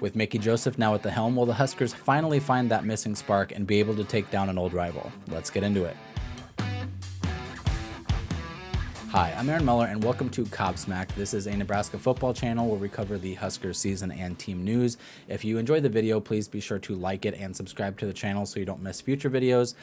With Mickey Joseph now at the helm, will the Huskers finally find that missing spark and be able to take down an old rival? Let's get into it. Hi, I'm Muller, and welcome to Cobsmacked. This is a Nebraska football channel where we cover the Huskers season and team news. If you enjoyed the video, please be sure to like it and subscribe to the channel so you don't miss future videos.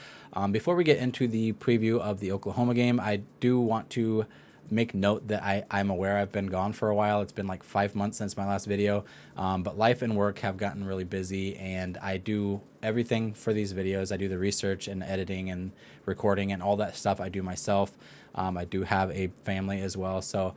Before we get into the preview of the Oklahoma game, I do want to make note that I'm aware I've been gone for a while. It's been like 5 months since my last video, but life and work have gotten really busy, and I do everything for these videos. I do the research and editing and recording and all that stuff I do myself. I do have a family as well, so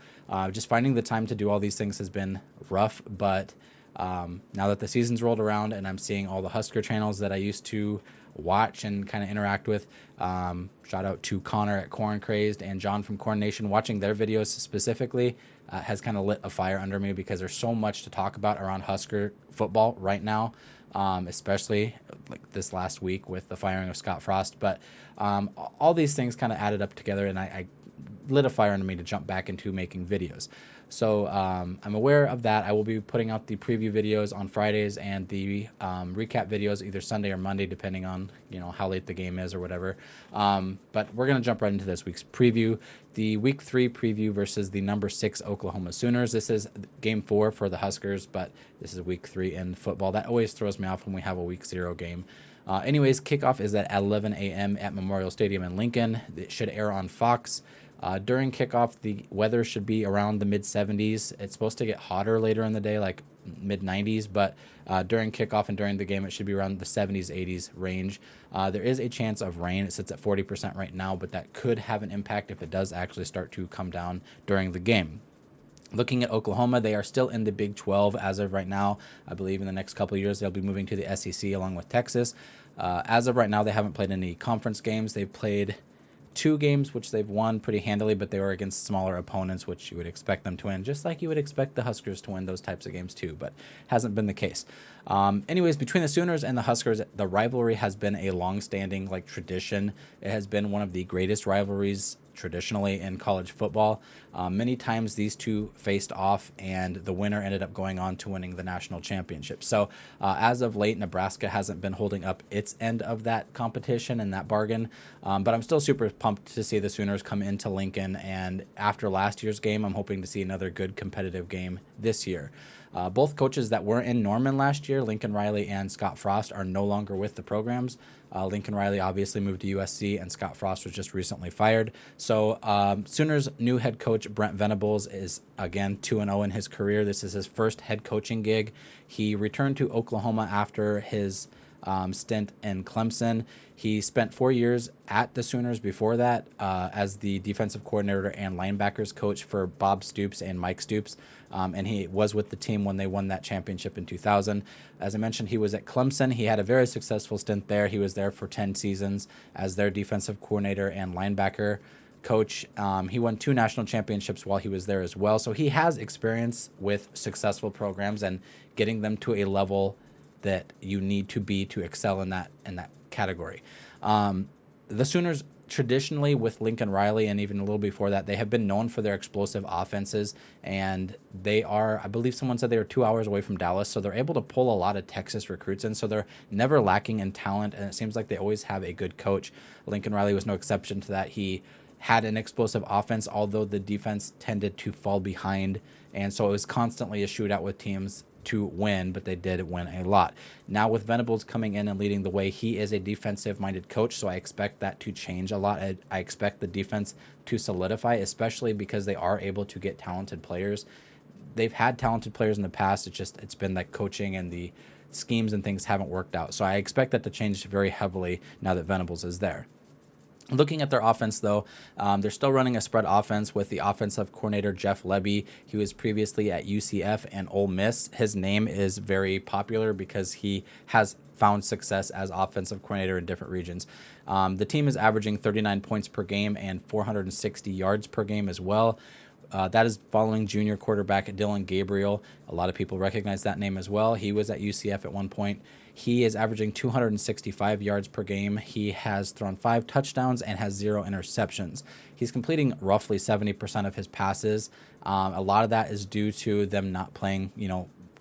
just finding the time to do all these things has been rough, but now that the season's rolled around and I'm seeing all the Husker channels that I used to watch and kind of interact with, shout out to Connor at Corn Crazed and John from Corn Nation, watching their videos specifically has kind of lit a fire under me, because there's so much to talk about around Husker football right now, especially like this last week with the firing of Scott Frost. But all these things kind of added up together, and I lit a fire under me to jump back into making videos. So I'm aware of that. I will be putting out the preview videos on Fridays and the recap videos either Sunday or Monday, depending on how late the game is or whatever. But we're gonna jump right into this week's preview, the Week 3 preview versus the number 6 Oklahoma Sooners. This is Game 4 for the Huskers, but this is Week 3 in football. That always throws me off when we have a Week 0 game. Anyways, kickoff is at 11 a.m. at Memorial Stadium in Lincoln. It should air on Fox. During kickoff, the weather should be around the mid-70s. It's supposed to get hotter later in the day, like mid-90s, but during kickoff and during the game, it should be around the 70s, 80s range. There is a chance of rain. It sits at 40% right now, but that could have an impact if it does actually start to come down during the game. Looking at Oklahoma, they are still in the Big 12 as of right now. I believe in the next couple of years, they'll be moving to the SEC along with Texas. As of right now, they haven't played any conference games. They've played 2 games, which they've won pretty handily, but they were against smaller opponents, which you would expect them to win, just like you would expect the Huskers to win those types of games too, but hasn't been the case. Anyways, between the Sooners and the Huskers, the rivalry has been a long-standing tradition. It has been one of the greatest rivalries traditionally in college football. Many times these two faced off, and the winner ended up going on to winning the national championship. So as of late, Nebraska hasn't been holding up its end of that competition and that bargain, but I'm still super pumped to see the Sooners come into Lincoln, and after last year's game, I'm hoping to see another good competitive game this year. Both coaches that were in Norman last year, Lincoln Riley and Scott Frost, are no longer with the programs. Lincoln Riley obviously moved to USC, and Scott Frost was just recently fired. So Sooners' new head coach, Brent Venables, is again 2-0 in his career. This is his first head coaching gig. He returned to Oklahoma after his stint in Clemson. He spent 4 years at the Sooners before that as the defensive coordinator and linebackers coach for Bob Stoops and Mike Stoops, and he was with the team when they won that championship in 2000. As I mentioned, he was at Clemson. He had a very successful stint there. He was there for 10 seasons as their defensive coordinator and linebacker coach. He won 2 national championships while he was there as well, so he has experience with successful programs and getting them to a level that you need to be to excel in that category. The Sooners traditionally, with Lincoln Riley and even a little before that, they have been known for their explosive offenses, and they are, I believe someone said they were 2 hours away from Dallas, so they're able to pull a lot of Texas recruits in, so they're never lacking in talent, and it seems like they always have a good coach. Lincoln Riley was no exception to that. He had an explosive offense, although the defense tended to fall behind, and so it was constantly a shootout with teams to win, but they did win a lot. Now with Venables coming in and leading the way, he is a defensive-minded coach, so I expect that to change a lot. I expect the defense to solidify, especially because they are able to get talented players. They've had talented players in the past. It's been like coaching and the schemes and things haven't worked out. So I expect that to change very heavily now that Venables is there. Looking at their offense, though, they're still running a spread offense with the offensive coordinator, Jeff Lebby. He was previously at UCF and Ole Miss. His name is very popular because he has found success as offensive coordinator in different regions. The team is averaging 39 points per game and 460 yards per game as well. That is following junior quarterback Dylan Gabriel. A lot of people recognize that name as well. He was at UCF at one point. He is averaging 265 yards per game. He has thrown 5 touchdowns and has 0 interceptions. He's completing roughly 70% of his passes. A lot of that is due to them not playing,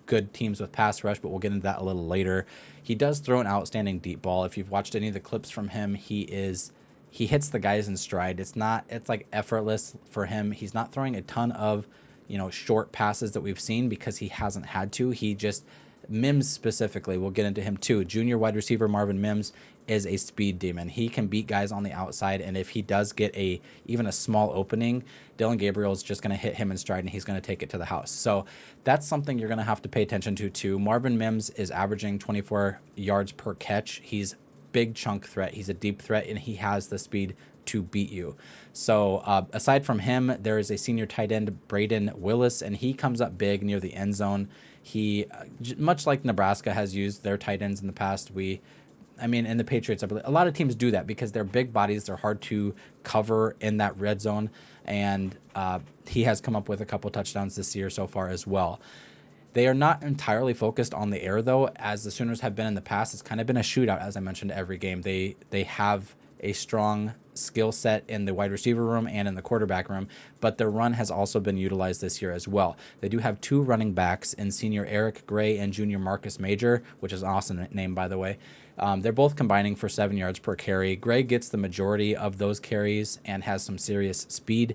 good teams with pass rush, but we'll get into that a little later. He does throw an outstanding deep ball. If you've watched any of the clips from him, he hits the guys in stride. It's like effortless for him. He's not throwing a ton of, short passes that we've seen because he hasn't had to. He just, Mims specifically, we'll get into him too. Junior wide receiver Marvin Mims is a speed demon. He can beat guys on the outside, and if he does get even a small opening, Dillon Gabriel is just going to hit him in stride, and he's going to take it to the house. So that's something you're going to have to pay attention to too. Marvin Mims is averaging 24 yards per catch. He's big chunk threat. He's a deep threat, and he has the speed to beat you. So aside from him, there is a senior tight end, Braden Willis, and he comes up big near the end zone. He, much like Nebraska has used their tight ends in the past, and the Patriots, I believe, a lot of teams do that because they're big bodies. They're hard to cover in that red zone, and he has come up with a couple touchdowns this year so far as well. They are not entirely focused on the air, though, as the Sooners have been in the past. It's kind of been a shootout, as I mentioned, every game. They have a strong skill set in the wide receiver room and in the quarterback room, but their run has also been utilized this year as well. They do have two running backs in senior Eric Gray and junior Marcus Major, which is an awesome name, by the way. They're both combining for 7 yards per carry. Gray gets the majority of those carries and has some serious speed.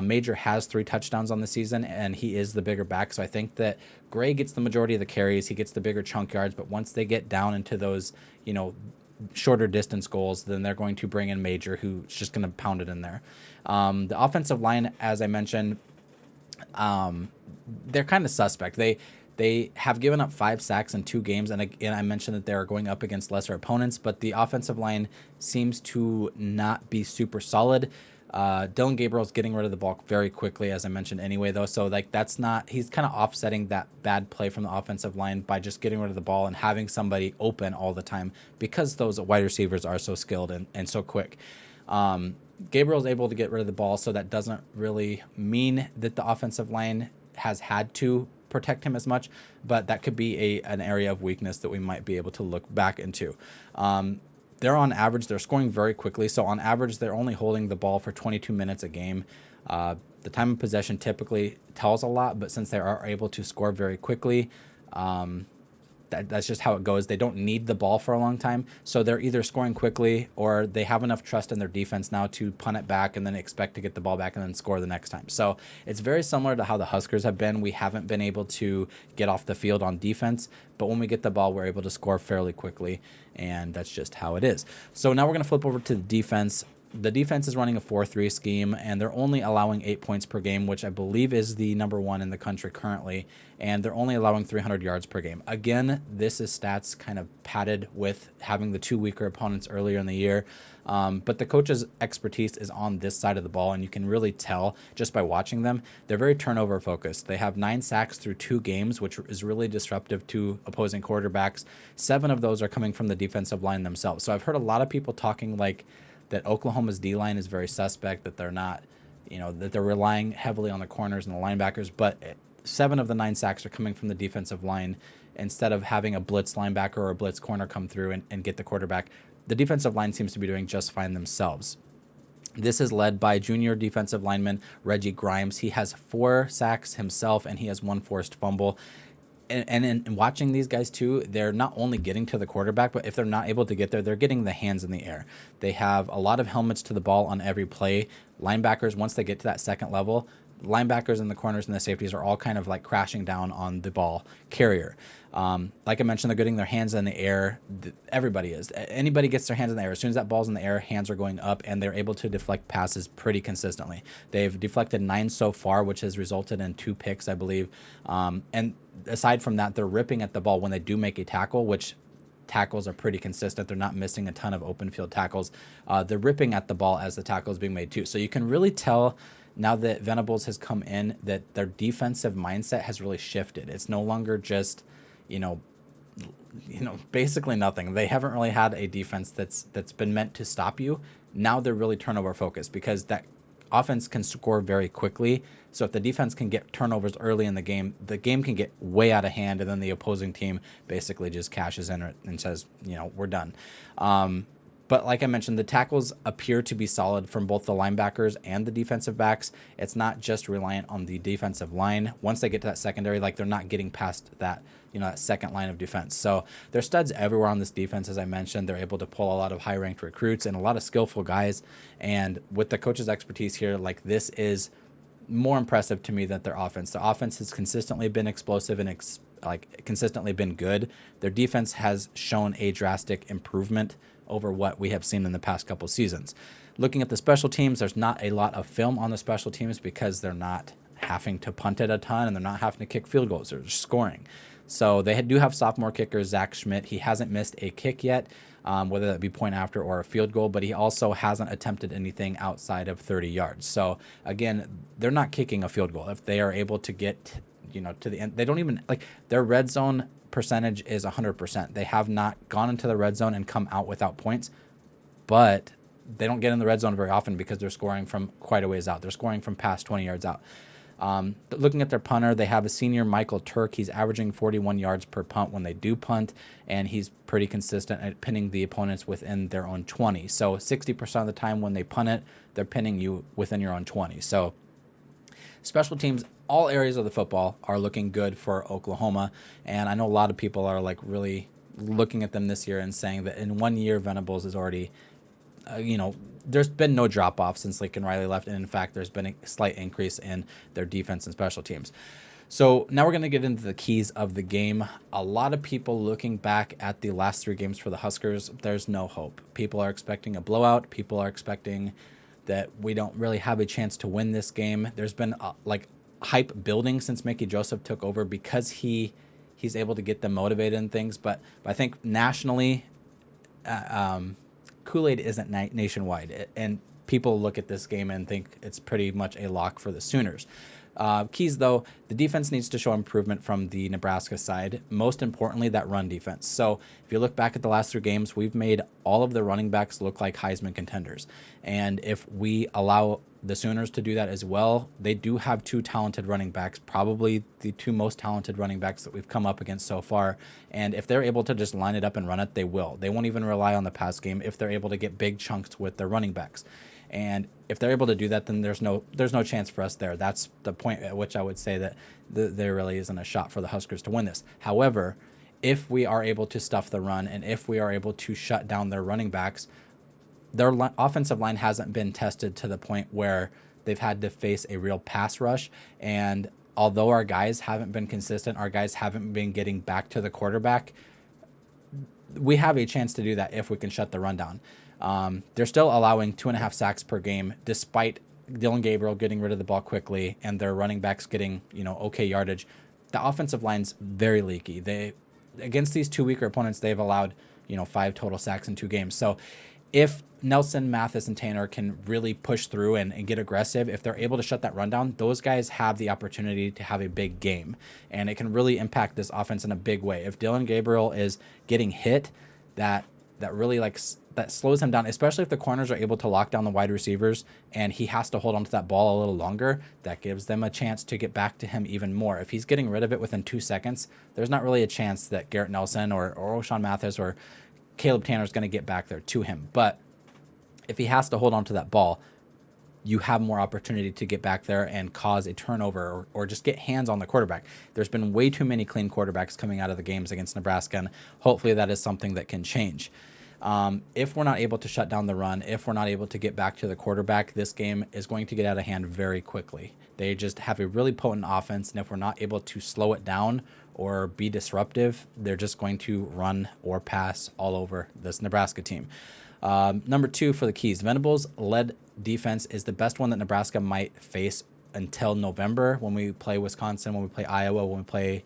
Major has 3 touchdowns on the season, and he is the bigger back. So I think that Gray gets the majority of the carries. He gets the bigger chunk yards, but once they get down into those, shorter distance goals, then they're going to bring in Major, who's just going to pound it in there. The offensive line, as I mentioned, they're kind of suspect. They have given up 5 sacks in 2 games, and again, I mentioned that they're going up against lesser opponents, but the offensive line seems to not be super solid. Dillon Gabriel's getting rid of the ball very quickly, as I mentioned anyway, though. So he's kind of offsetting that bad play from the offensive line by just getting rid of the ball and having somebody open all the time because those wide receivers are so skilled and so quick. Gabriel's able to get rid of the ball, so that doesn't really mean that the offensive line has had to protect him as much, but that could be an area of weakness that we might be able to look back into. They're on average, they're scoring very quickly. So on average, they're only holding the ball for 22 minutes a game. The time of possession typically tells a lot, but since they are able to score very quickly, that's just how it goes. They don't need the ball for a long time. So they're either scoring quickly or they have enough trust in their defense now to punt it back and then expect to get the ball back and then score the next time. So it's very similar to how the Huskers have been. We haven't been able to get off the field on defense, but when we get the ball, we're able to score fairly quickly, and that's just how it is. So now we're going to flip over to the defense. The defense is running a 4-3 scheme, and they're only allowing 8 points per game, which I believe is the number 1 in the country currently, and they're only allowing 300 yards per game. Again, this is stats kind of padded with having the 2 weaker opponents earlier in the year, but the coach's expertise is on this side of the ball, and you can really tell just by watching them. They're very turnover focused. They have 9 sacks through 2 games, which is really disruptive to opposing quarterbacks. 7 of those are coming from the defensive line themselves. So I've heard a lot of people talking like that Oklahoma's D-line is very suspect, that they're not, that they're relying heavily on the corners and the linebackers, but 7 of the 9 sacks are coming from the defensive line instead of having a blitz linebacker or a blitz corner come through and get the quarterback. The defensive line seems to be doing just fine themselves. This is led by junior defensive lineman Reggie Grimes. He has 4 sacks himself, and he has 1 forced fumble. And in watching these guys too, they're not only getting to the quarterback, but if they're not able to get there, they're getting the hands in the air. They have a lot of helmets to the ball on every play. Linebackers, once they get to that second level, linebackers and the corners and the safeties are all kind of like crashing down on the ball carrier. Like I mentioned, they're getting their hands in the air. Everybody is. Anybody gets their hands in the air. As soon as that ball's in the air, hands are going up, and they're able to deflect passes pretty consistently. They've deflected 9 so far, which has resulted in 2 picks, I believe. And aside from that, they're ripping at the ball when they do make a tackle, which tackles are pretty consistent. They're not missing a ton of open field tackles. They're ripping at the ball as the tackle is being made too. So you can really tell now that Venables has come in that their defensive mindset has really shifted. It's no longer just, basically nothing. They haven't really had a defense that's been meant to stop you. Now they're really turnover focused because that offense can score very quickly. So if the defense can get turnovers early in the game can get way out of hand, and then the opposing team basically just cashes in and says, we're done. But like I mentioned, the tackles appear to be solid from both the linebackers and the defensive backs. It's not just reliant on the defensive line. Once they get to that secondary, like they're not getting past that, that second line of defense. So there's studs everywhere on this defense. As I mentioned, they're able to pull a lot of high-ranked recruits and a lot of skillful guys. And with the coach's expertise here, like this is more impressive to me than their offense. Their offense has consistently been explosive and consistently been good. Their defense has shown a drastic improvement over what we have seen in the past couple seasons. Looking at the special teams, there's not a lot of film on the special teams because they're not having to punt it a ton and they're not having to kick field goals. They're just scoring. So they do have sophomore kicker Zach Schmidt. He hasn't missed a kick yet, whether that be point after or a field goal, but he also hasn't attempted anything outside of 30 yards. So again, they're not kicking a field goal. If they are able to get, to the end, they don't even their red zone percentage is 100%. They have not gone into the red zone and come out without points, but they don't get in the red zone very often because they're scoring from quite a ways out. They're scoring from past 20 yards out. Looking at their punter, they have a senior Michael Turk. He's averaging 41 yards per punt when they do punt, and he's pretty consistent at pinning the opponents within their own 20. So 60% of the time when they punt it, they're pinning you within your own 20. So special teams, all areas of the football are looking good for Oklahoma, and I know a lot of people are really looking at them this year and saying that in 1 year Venables is already, there's been no drop-off since Lincoln Riley left, and in fact, there's been a slight increase in their defense and special teams. So now we're going to get into the keys of the game. A lot of people looking back at the last 3 games for the Huskers, there's no hope. People are expecting a blowout. People are expecting that we don't really have a chance to win this game. There's been hype building since Mickey Joseph took over because he's able to get them motivated and things. But I think nationally, Kool-Aid isn't nationwide, and people look at this game and think it's pretty much a lock for the Sooners. Keys, though, the defense needs to show improvement from the Nebraska side. Most importantly, that run defense. So if you look back at the last 3 games, we've made all of the running backs look like Heisman contenders. And if we allow the Sooners to do that as well, they do have 2 talented running backs, probably the 2 most talented running backs that we've come up against so far. And if they're able to just line it up and run it, they will. They won't even rely on the pass game if they're able to get big chunks with their running backs. And if they're able to do that, then there's no chance for us there. That's the point at which I would say that there really isn't a shot for the Huskers to win this. However, if we are able to stuff the run and if we are able to shut down their running backs, their offensive line hasn't been tested to the point where they've had to face a real pass rush. And although our guys haven't been consistent, our guys haven't been getting back to the quarterback, we have a chance to do that if we can shut the run down. They're still allowing 2.5 sacks per game, despite Dylan Gabriel getting rid of the ball quickly and their running backs getting, okay yardage. The offensive line's very leaky. Against these 2 weaker opponents, they've allowed, 5 total sacks in 2 games. So if Nelson, Mathis, and Tanner can really push through and get aggressive, if they're able to shut that run down, those guys have the opportunity to have a big game. And it can really impact this offense in a big way. If Dylan Gabriel is getting hit, that really that slows him down, especially if the corners are able to lock down the wide receivers and he has to hold on to that ball a little longer. That gives them a chance to get back to him even more. If he's getting rid of it within 2 seconds, there's not really a chance that Garrett Nelson or O'Shawn Mathis or Caleb Tanner is going to get back there to him. But if he has to hold on to that ball, you have more opportunity to get back there and cause a turnover or just get hands on the quarterback. There's been way too many clean quarterbacks coming out of the games against Nebraska, and hopefully that is something that can change. If we're not able to shut down the run, if we're not able to get back to the quarterback, this game is going to get out of hand very quickly. They just have a really potent offense, and if we're not able to slow it down or be disruptive, they're just going to run or pass all over this Nebraska team. Number 2 for the keys. Venables-led defense is the best one that Nebraska might face until November when we play Wisconsin, when we play Iowa, when we play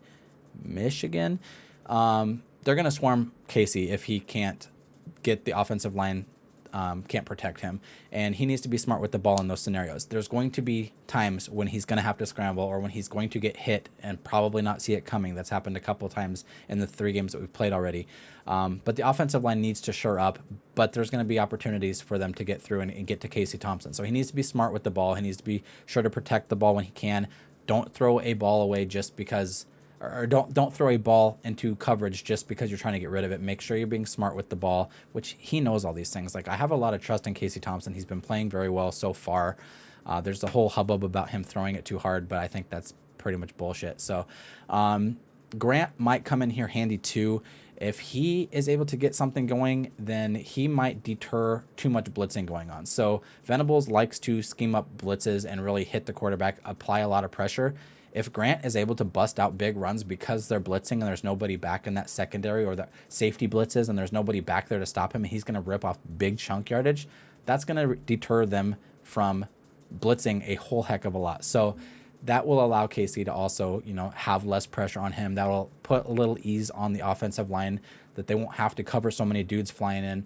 Michigan. They're going to swarm Casey if he can't get the offensive line, can't protect him. And he needs to be smart with the ball in those scenarios. There's going to be times when he's going to have to scramble or when he's going to get hit and probably not see it coming. That's happened a couple of times in the 3 games that we've played already. But the offensive line needs to shore up, but there's going to be opportunities for them to get through and get to Casey Thompson. So he needs to be smart with the ball. He needs to be sure to protect the ball when he can. Don't throw a ball away just because or don't throw a ball into coverage just because you're trying to get rid of it. Make sure you're being smart with the ball, which he knows all these things. Like, I have a lot of trust in Casey Thompson. He's been playing very well so far. There's a whole hubbub about him throwing it too hard, but I think that's pretty much bullshit. So Grant might come in here handy too. If he is able to get something going, then he might deter too much blitzing going on. So Venables likes to scheme up blitzes and really hit the quarterback, apply a lot of pressure. If Grant is able to bust out big runs because they're blitzing and there's nobody back in that secondary, or the safety blitzes and there's nobody back there to stop him, and he's going to rip off big chunk yardage, that's going to deter them from blitzing a whole heck of a lot. So that will allow Casey to also, have less pressure on him. That will put a little ease on the offensive line, that they won't have to cover so many dudes flying in.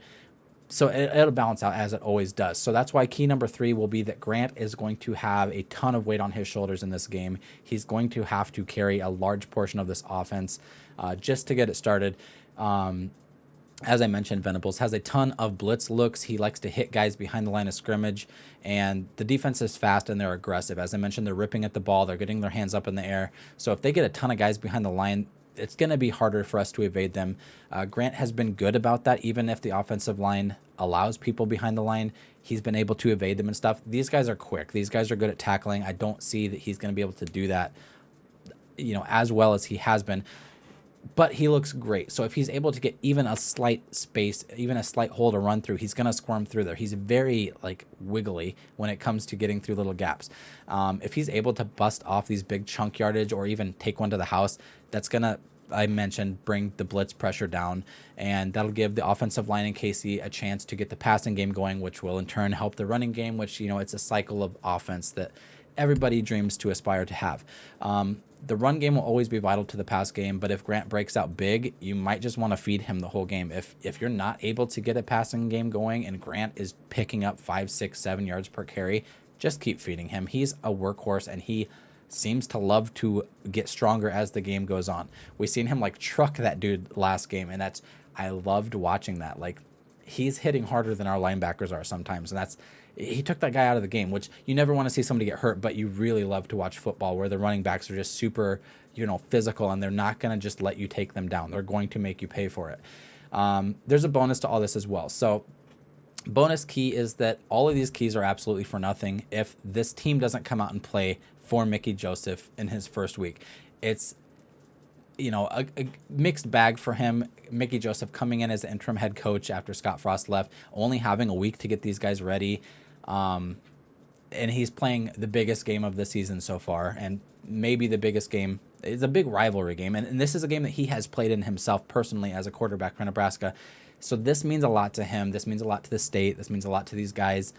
So it'll balance out as it always does. So that's why key number 3 will be that Grant is going to have a ton of weight on his shoulders in this game. He's going to have to carry a large portion of this offense just to get it started. As I mentioned, Venables has a ton of blitz looks. He likes to hit guys behind the line of scrimmage, and the defense is fast and they're aggressive. As I mentioned, they're ripping at the ball. They're getting their hands up in the air. So if they get a ton of guys behind the line, it's going to be harder for us to evade them. Grant has been good about that. Even if the offensive line allows people behind the line, he's been able to evade them and stuff. These guys are quick. These guys are good at tackling. I don't see that he's going to be able to do that, as well as he has been. But he looks great. So if he's able to get even a slight space, even a slight hole to run through, he's going to squirm through there. He's very wiggly when it comes to getting through little gaps. If he's able to bust off these big chunk yardage or even take one to the house, that's going to, I mentioned, bring the blitz pressure down, and that'll give the offensive line in Casey a chance to get the passing game going, which will in turn help the running game, which, it's a cycle of offense that everybody dreams to aspire to have. The run game will always be vital to the pass game, but if Grant breaks out big, you might just want to feed him the whole game. If you're not able to get a passing game going and Grant is picking up 5, 6, 7 yards per carry, just keep feeding him. He's a workhorse, and he seems to love to get stronger as the game goes on. We've seen him truck that dude last game, and I loved watching that. He's hitting harder than our linebackers are sometimes, and he took that guy out of the game, which you never want to see somebody get hurt, but you really love to watch football where the running backs are just super, physical, and they're not going to just let you take them down. They're going to make you pay for it. There's a bonus to all this as well. So bonus key is that all of these keys are absolutely for nothing if this team doesn't come out and play for Mickey Joseph in his first week. It's a mixed bag for him. Mickey Joseph coming in as the interim head coach after Scott Frost left, only having a week to get these guys ready. And he's playing the biggest game of the season so far, and maybe the biggest game. It's a big rivalry game, and this is a game that he has played in himself personally as a quarterback for Nebraska. So this means a lot to him. This means a lot to the state. This means a lot to these guys.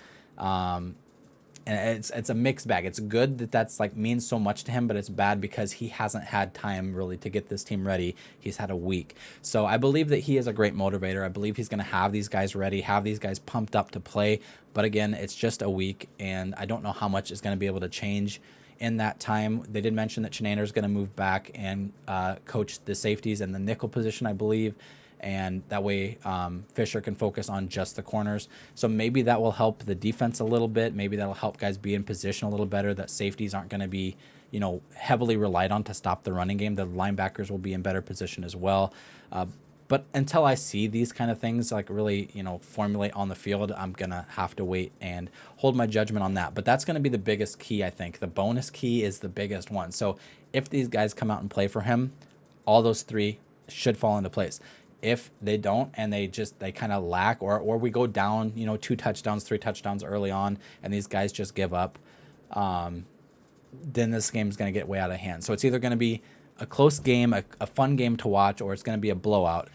And it's a mixed bag. It's good that that's means so much to him, but it's bad because he hasn't had time really to get this team ready. He's had a week. So I believe that he is a great motivator. I believe he's going to have these guys ready, have these guys pumped up to play. But again, it's just a week, and I don't know how much is going to be able to change in that time. They did mention that Chinander is going to move back and coach the safeties and the nickel position, I believe. And that way Fisher can focus on just the corners. So maybe that will help the defense a little bit. Maybe that'll help guys be in position a little better, that safeties aren't going to be, heavily relied on to stop the running game. The linebackers will be in better position as well. But until I see these kind of things really, formulate on the field, I'm going to have to wait and hold my judgment on that. But that's going to be the biggest key, I think. The bonus key is the biggest one. So if these guys come out and play for him, all those 3 should fall into place. If they don't, and they kind of lack, or we go down, 2 touchdowns, 3 touchdowns early on, and these guys just give up, then this game's going to get way out of hand. So it's either going to be a close game, a fun game to watch, or it's going to be a blowout.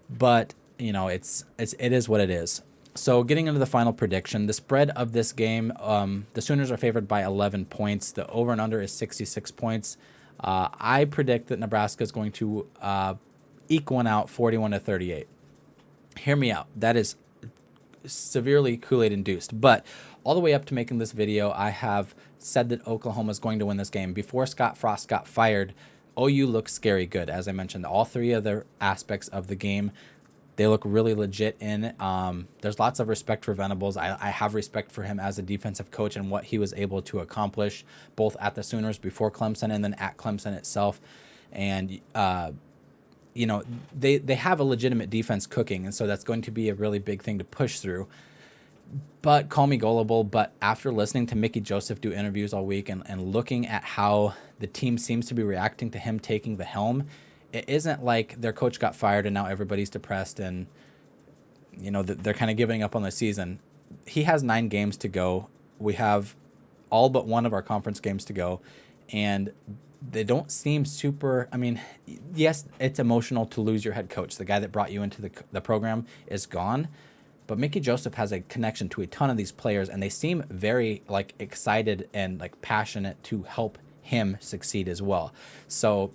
But it is what it is. So getting into the final prediction, the spread of this game, the Sooners are favored by 11 points. The over and under is 66 points. I predict that Nebraska is going to eke one out 41-38. Hear me out. That is severely Kool-Aid induced. But all the way up to making this video, I have said that Oklahoma is going to win this game. Before Scott Frost got fired, OU looks scary good. As I mentioned, all 3 other aspects of the game, they look really legit in. There's lots of respect for Venables. I have respect for him as a defensive coach and what he was able to accomplish, both at the Sooners before Clemson and then at Clemson itself. And, you know, they have a legitimate defense cooking, and so that's going to be a really big thing to push through. But call me gullible, but after listening to Mickey Joseph do interviews all week and looking at how the team seems to be reacting to him taking the helm, it isn't like their coach got fired and now everybody's depressed and, you know, they're kind of giving up on the season. He has 9 games to go. We have all but one of our conference games to go, and they don't seem super. I mean, yes, it's emotional to lose your head coach. The guy that brought you into the program is gone, but Mickey Joseph has a connection to a ton of these players, and they seem very like excited and like passionate to help him succeed as well. So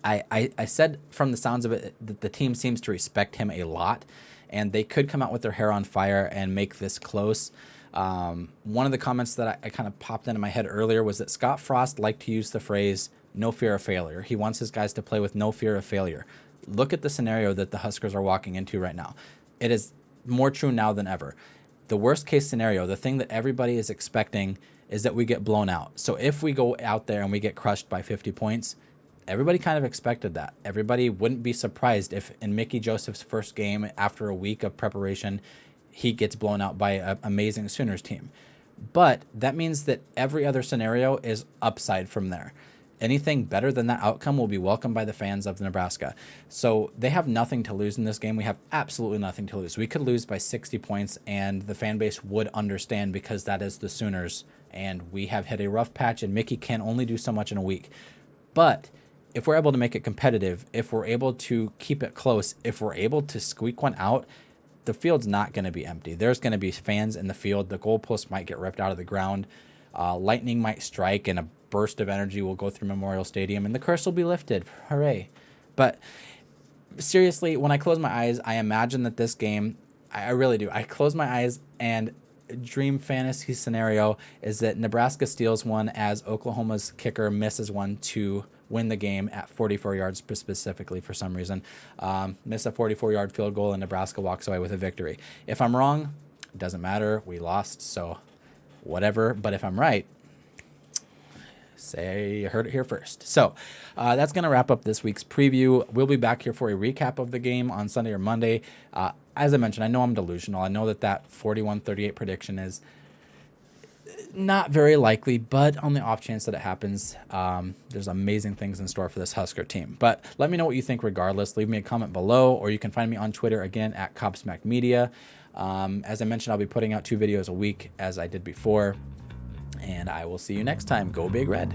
I said from the sounds of it that the team seems to respect him a lot, and they could come out with their hair on fire and make this close. One of the comments that I kind of popped into my head earlier was that Scott Frost liked to use the phrase, no fear of failure. He wants his guys to play with no fear of failure. Look at the scenario that the Huskers are walking into right now. It is more true now than ever. The worst case scenario, the thing that everybody is expecting, is that we get blown out. So if we go out there and we get crushed by 50 points, everybody kind of expected that. Everybody wouldn't be surprised if in Mickey Joseph's first game after a week of preparation, he gets blown out by an amazing Sooners team. But that means that every other scenario is upside from there. Anything better than that outcome will be welcomed by the fans of Nebraska. So they have nothing to lose in this game. We have absolutely nothing to lose. We could lose by 60 points, and the fan base would understand because that is the Sooners, and we have hit a rough patch, and Mickey can only do so much in a week. But if we're able to make it competitive, if we're able to keep it close, if we're able to squeak one out, the field's not going to be empty. There's going to be fans in the field. The goalpost might get ripped out of the ground. Lightning might strike, and a burst of energy will go through Memorial Stadium, and the curse will be lifted. Hooray. But seriously, when I close my eyes, I imagine that this game, I really do. I close my eyes, and dream fantasy scenario is that Nebraska steals one as Oklahoma's kicker misses one to win the game at 44 yards specifically for some reason. Miss a 44-yard field goal, and Nebraska walks away with a victory. If I'm wrong, it doesn't matter. We lost, so whatever. But if I'm right, say you heard it here first. So that's going to wrap up this week's preview. We'll be back here for a recap of the game on Sunday or Monday. As I mentioned, I know I'm delusional. I know that 41-38 prediction is not very likely, but on the off chance that it happens, there's amazing things in store for this Husker team. But let me know what you think regardless. Leave me a comment below, or you can find me on Twitter again at Cobsmacked Media. As I mentioned, I'll be putting out 2 videos a week as I did before, and I will see you next time. Go Big Red.